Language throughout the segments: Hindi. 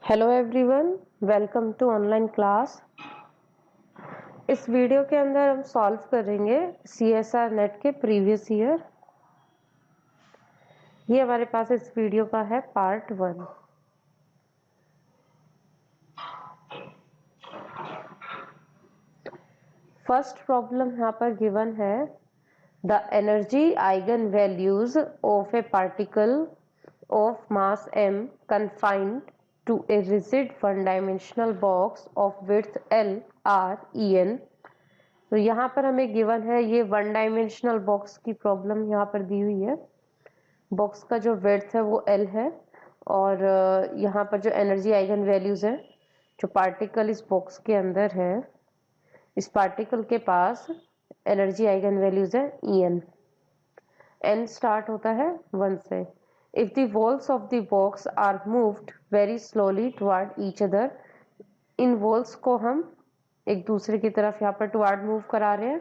Hello everyone, welcome to online class. इस वीडियो के अंदर हम सॉल्व करेंगे CSR नेट के प्रीवियस ईयर। ये हमारे पास इस वीडियो का है पार्ट 1। फर्स्ट प्रॉब्लम यहाँ पर गिवन है, the energy eigen values of A particle of mass m confined to a rigid one-dimensional box of width L R En। तो यहाँ पर हमें गिवन है, ये वन डायमेंशनल बॉक्स की प्रॉब्लम यहाँ पर दी हुई है। बॉक्स का जो विड्थ है वो L है और यहाँ पर जो एनर्जी आइगन वैल्यूज है, जो पार्टिकल इस बॉक्स के अंदर है, इस पार्टिकल के पास एनर्जी आइगन वैल्यूज है En। n स्टार्ट होता है 1 से। If the walls of the box are moved very slowly toward each other, in walls को हम एक दूसरे की तरफ यहाँ पर toward move करा रहे हैं।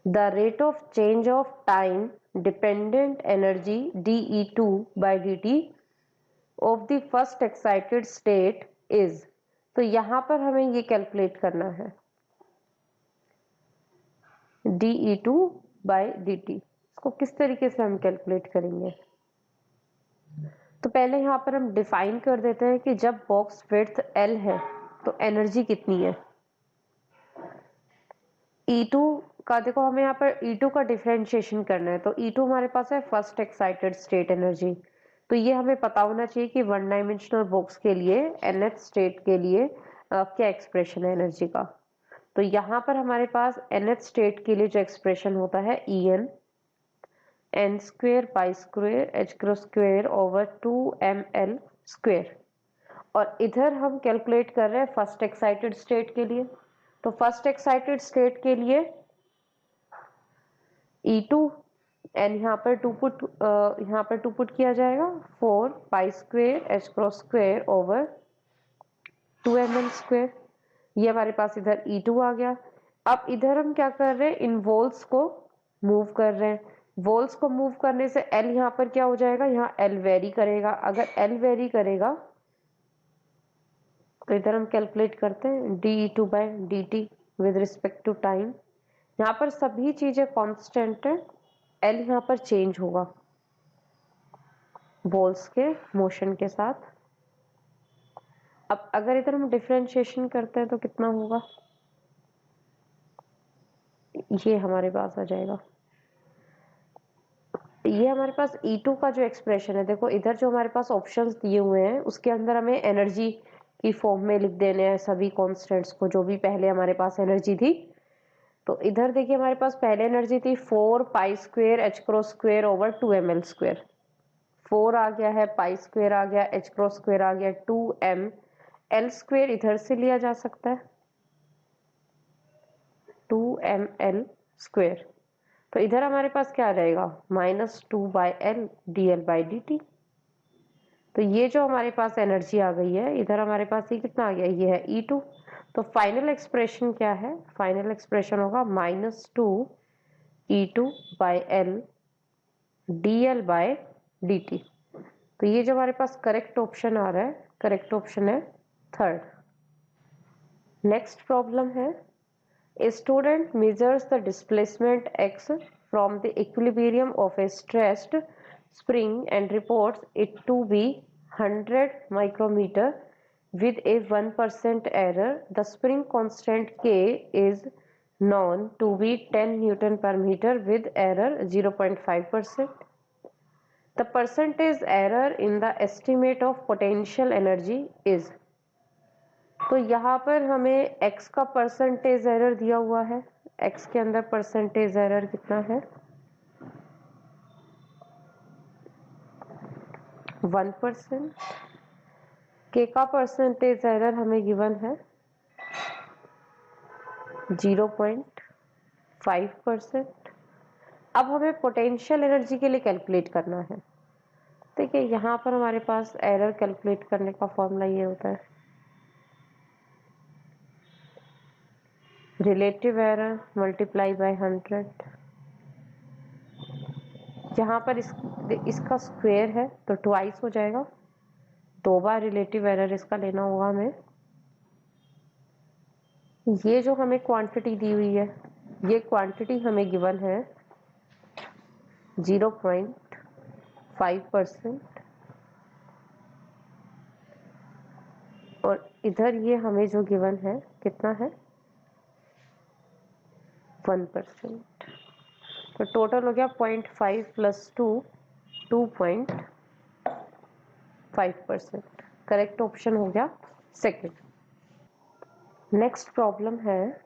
The rate of change of time dependent energy dE2 by dt of the first excited state is। तो यहाँ पर हमें ये कैलकुलेट करना है, dE2 by dt। इसको किस तरीके से हम कैलकुलेट करेंगे? तो पहले यहाँ पर हम डिफाइन कर देते हैं कि जब बॉक्स विड्थ L है तो एनर्जी कितनी है। E2 का देखो, हमें यहाँ पर E2 का डिफरेंशिएशन करना है, तो E2 हमारे पास है फर्स्ट एक्साइटेड स्टेट एनर्जी। तो ये हमें पता होना चाहिए कि वन डायमेंशनल बॉक्स के लिए nth स्टेट के लिए क्या एक्सप्रेशन है एनर्जी का। तो यहाँ पर हमारे पास nth स्टेट के लिए जो एक्सप्रेशन होता है En n square pi square h cross square over 2ml square. और इधर हम कैलकुलेट कर रहे हैं फर्स्ट एक्साइटेड स्टेट के लिए। तो फर्स्ट एक्साइटेड स्टेट के लिए E2 एन यहाँ पर टू पुट किया जाएगा 4 पाई square h cross square over 2ml square. ये हमारे पास इधर E2 आ गया। अब इधर हम क्या कर रहे हैं, इन वोल्स को मूव कर रहे हैं। वोल्स को मूव करने से L यहाँ पर क्या हो जाएगा, यहाँ L वेरी करेगा। अगर L वेरी करेगा तो इधर हम कैलकुलेट करते हैं dE2 by dt with respect to time. यहाँ पर सभी चीजें कांस्टेंट है, L यहाँ पर चेंज होगा वोल्स के मोशन के साथ। अब अगर इधर हम डिफरेंशिएशन करते हैं तो कितना होगा, ये हमारे पास आ जाएगा। ये हमारे पास E2 का जो एक्सप्रेशन है, देखो इधर जो हमारे पास ऑप्शंस दिए हुए हैं उसके अंदर हमें एनर्जी की फॉर्म में लिख देने हैं सभी कांस्टेंट्स को, जो भी पहले हमारे पास एनर्जी थी। तो इधर देखिए हमारे पास पहले एनर्जी थी 4 पाई square h cross square over 2ml square. 4 आ गया है, पाई स्क्वेयर आ गया, h क्रॉस स्क्वेयर आ गया, 2ml स्क्वेयर इधर से लिया जा सकता है 2ml स्क्वेयर। तो इधर हमारे पास क्या रहेगा, -2/L dL/dt। तो ये जो हमारे पास एनर्जी आ गई है, इधर हमारे पास ये कितना आ गया, ये है E2। तो फाइनल एक्सप्रेशन क्या है, फाइनल एक्सप्रेशन होगा -2E2/L dL/dt। तो ये जो हमारे पास करेक्ट ऑप्शन आ रहा है, करेक्ट ऑप्शन है थर्ड। नेक्स्ट प्रॉब्लम है, a student measures the displacement x from the equilibrium of a stressed spring and reports it to be 100 micrometer with a 1% error. The spring constant K is known to be 10 Newton per meter with error 0.5%. The percentage error in the estimate of potential energy is। तो यहाँ पर हमें x का परसेंटेज एरर दिया हुआ है। x के अंदर परसेंटेज एरर कितना है, 1%। k का परसेंटेज एरर हमें गिवन है 0.5%। अब हमें पोटेंशियल एनर्जी के लिए कैलकुलेट करना है। देखिए यहाँ पर हमारे पास एरर कैलकुलेट करने का फॉर्मूला ये होता है, रिलेटिव एरर मल्टीप्लाई बाय 100। यहाँ पर इसका स्क्वायर है तो ट्वाइस हो जाएगा 2 बार रिलेटिव एरर इसका लेना होगा हमें। ये जो हमें क्वांटिटी दी हुई है, ये क्वांटिटी हमें गिवन है 0.5%, और इधर ये हमें जो गिवन है कितना है 1%। तो टोटल हो गया 0.5 + 2 2.5%। करेक्ट ऑप्शन हो गया सेकंड। नेक्स्ट प्रॉब्लम है,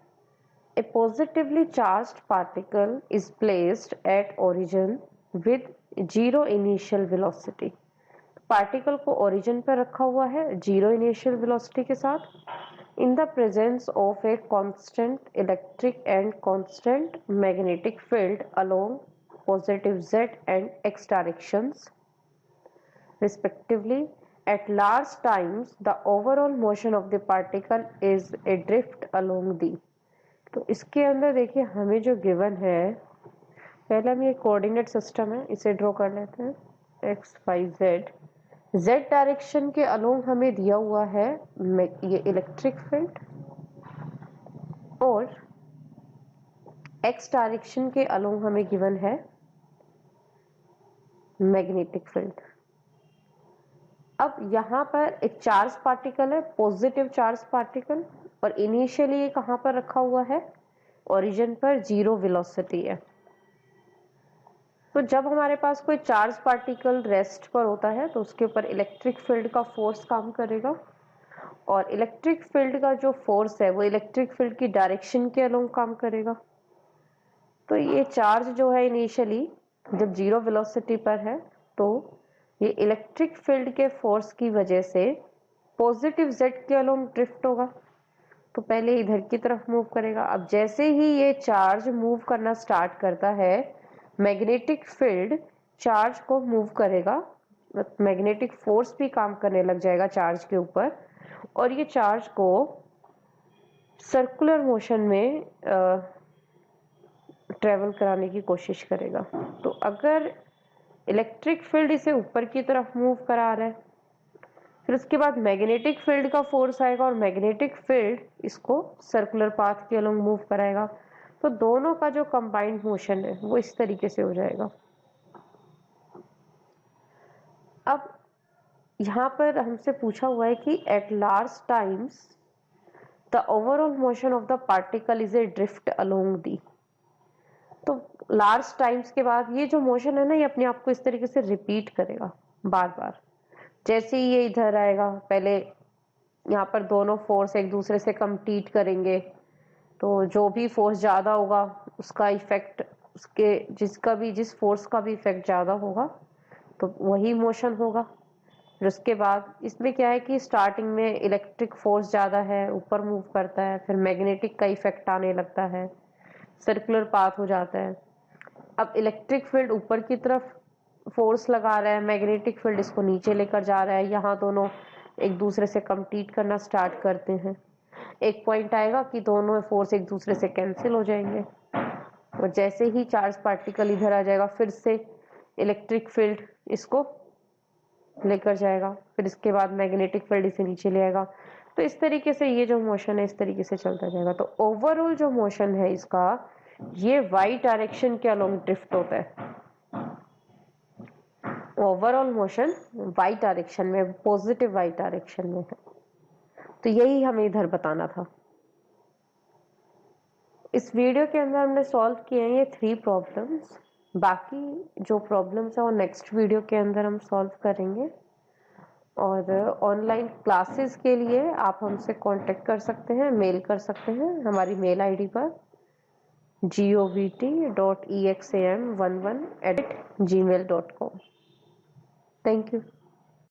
a positively charged particle is placed at origin with 0 initial velocity। Particle को ओरिजिन पर रखा हुआ है 0 इनिशियल वेलोसिटी के साथ, in the presence of a constant electric and constant magnetic field along positive z and x directions respectively at large times the overall motion of the particle is a drift along the। तो इसके अंदर देखिए हमें जो गिवन है, पहले हम ये कोऑर्डिनेट सिस्टम है इसे ड्रॉ कर लेते हैं, x y z। z direction के अलोंग हमें दिया हुआ है ये इलेक्ट्रिक फील्ड, और x डायरेक्शन के अलोंग हमें गिवन है मैग्नेटिक फील्ड। अब यहाँ पर एक चार्ज पार्टिकल है, पॉजिटिव चार्ज पार्टिकल, और इनिशियली ये कहाँ पर रखा हुआ है, ओरिजिन पर 0 वेलोसिटी है। तो जब हमारे पास कोई चार्ज पार्टिकल रेस्ट पर होता है तो उसके ऊपर इलेक्ट्रिक फील्ड का फोर्स काम करेगा, और इलेक्ट्रिक फील्ड का जो फोर्स है वो इलेक्ट्रिक फील्ड की डायरेक्शन के अलोंग काम करेगा। तो ये चार्ज जो है इनिशियली जब 0 वेलोसिटी पर है तो ये इलेक्ट्रिक फील्ड के फोर्स की वजह से पॉजिटिव z के अलोंग ड्रिफ्ट होगा, तो पहले इधर की तरफ मूव करेगा। अब जैसे ही ये चार्ज मूव करना स्टार्ट करता है, मैग्नेटिक फील्ड चार्ज को मूव करेगा, मैग्नेटिक फोर्स भी काम करने लग जाएगा चार्ज के ऊपर, और ये चार्ज को सर्कुलर मोशन में ट्रेवल कराने की कोशिश करेगा। तो अगर इलेक्ट्रिक फील्ड इसे ऊपर की तरफ मूव करा रहा है, फिर उसके बाद मैग्नेटिक फील्ड का फोर्स आएगा और मैग्नेटिक फील्ड इसको सर्कुलर पाथ के अलोंग मूव कराएगा, तो दोनों का जो कंबाइंड मोशन है वो इस तरीके से हो जाएगा। अब यहाँ पर हमसे पूछा हुआ है कि at large times the overall motion of the particle is a drift along the. तो लार्ज टाइम्स के बाद ये जो मोशन है ना, ये अपने आप को इस तरीके से रिपीट करेगा बार बार। जैसे ही ये इधर आएगा, पहले यहाँ पर दोनों फोर्स एक दूसरे से कम्पीट करेंगे, तो जो भी फोर्स ज़्यादा होगा उसका इफेक्ट, उसके जिस फोर्स का भी इफेक्ट ज़्यादा होगा तो वही मोशन होगा। फिर उसके बाद इसमें क्या है कि स्टार्टिंग में इलेक्ट्रिक फोर्स ज़्यादा है, ऊपर मूव करता है, फिर मैग्नेटिक का इफेक्ट आने लगता है, सर्कुलर पाथ हो जाता है। अब इलेक्ट्रिक फील्ड ऊपर की तरफ फोर्स लगा रहा है, मैग्नेटिक फील्ड इसको नीचे लेकर जा रहा है, यहाँ दोनों एक दूसरे से कम्पीट करना स्टार्ट करते हैं। एक पॉइंट आएगा कि दोनों फोर्स एक दूसरे से कैंसिल हो जाएंगे, और जैसे ही चार्ज पार्टिकल इधर आ जाएगा फिर से इलेक्ट्रिक फील्ड इसको लेकर जाएगा, फिर इसके बाद मैग्नेटिक फील्ड इसे नीचे ले आएगा। तो इस तरीके से ये जो मोशन है इस तरीके से चलता जाएगा। तो ओवरऑल जो मोशन है इसका, ये वाई डायरेक्शन के अलोंग ड्रिफ्ट होता है। ओवरऑल मोशन वाई डायरेक्शन में, पॉजिटिव वाई डायरेक्शन में है। तो यही हमें इधर बताना था। इस वीडियो के अंदर हमने सॉल्व किए हैं ये 3 प्रॉब्लम्स। बाकी जो प्रॉब्लम्स है वो नेक्स्ट वीडियो के अंदर हम सॉल्व करेंगे। और ऑनलाइन क्लासेस के लिए आप हमसे कांटेक्ट कर सकते हैं, मेल कर सकते हैं हमारी मेल आईडी पर govt.exam11@gmail.com। Thank you.